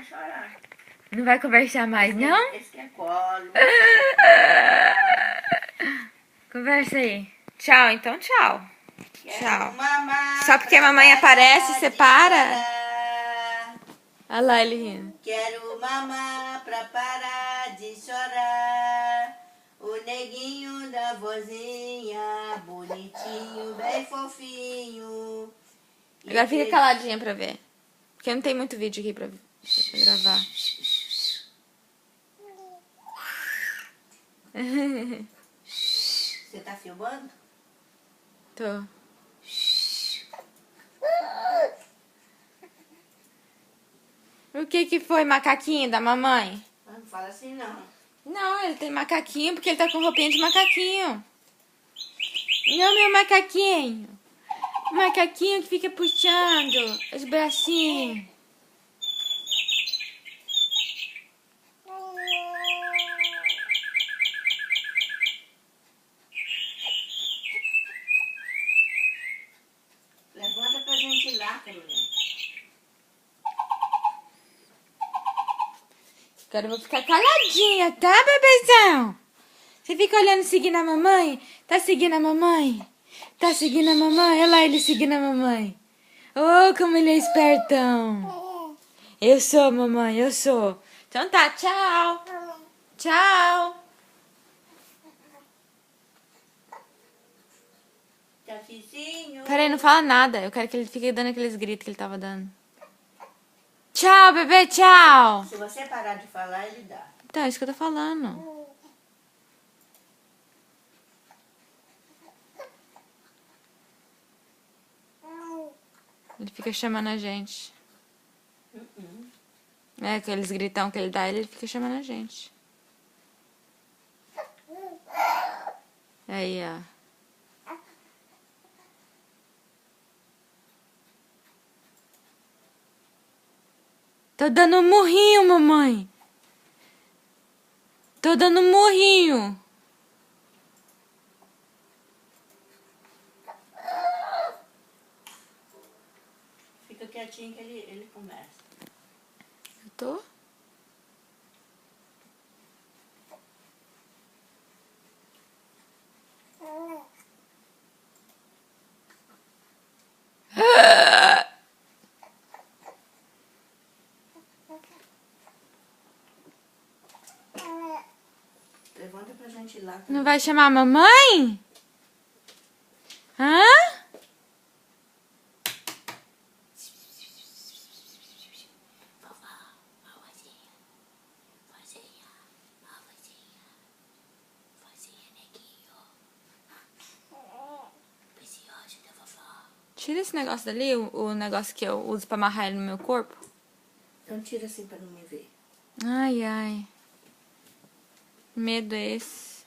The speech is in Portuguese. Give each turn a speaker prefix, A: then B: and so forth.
A: chorar.
B: Não vai conversar mais, não?
A: Esse que é colo.
B: Conversa aí. Tchau, então tchau. Tchau.
A: Mamar
B: Só porque a mamãe aparece, você para? Olha lá ele rindo.
A: Quero mamar pra parar de chorar. O neguinho da vozinha, bonitinho, bem fofinho.
B: Agora fica caladinha pra ver. Porque não tem muito vídeo aqui pra gravar.
A: Você tá filmando?
B: Tô. O que foi, macaquinho da mamãe?
A: Não fala assim não.
B: Não, ele tem macaquinho porque ele tá com roupinha de macaquinho. Não, meu macaquinho. Macaquinho que fica puxando os bracinhos.
A: Levanta pra gente ir lá, Carolina.
B: Agora eu vou ficar caladinha, tá, bebezão? Você fica olhando, seguindo a mamãe? Tá seguindo a mamãe? Tá seguindo a mamãe? Olha lá ele seguindo a mamãe. Oh, como ele é espertão. Eu sou, mamãe, eu sou. Então tá, tchau. Tchau.
A: Tchauzinho.
B: Peraí, não fala nada. Eu quero que ele fique dando aqueles gritos que ele tava dando. Tchau, bebê, tchau.
A: Se você parar de falar, ele dá.
B: Então, é isso que eu tô falando. Ele fica chamando a gente. É, aqueles gritão que ele dá, ele fica chamando a gente. Aí, ó. Tô dando um murrinho, mamãe. Tô dando um murrinho.
A: Fica quietinho que ele conversa.
B: Eu tô?
A: Levanta pra gente ir lá.
B: Não vai chamar a mamãe? Hã? Tira esse negócio dali, o negócio que eu uso pra amarrar ele no meu corpo.
A: Então tira assim pra não me ver.
B: Ai, ai. Medo é esse.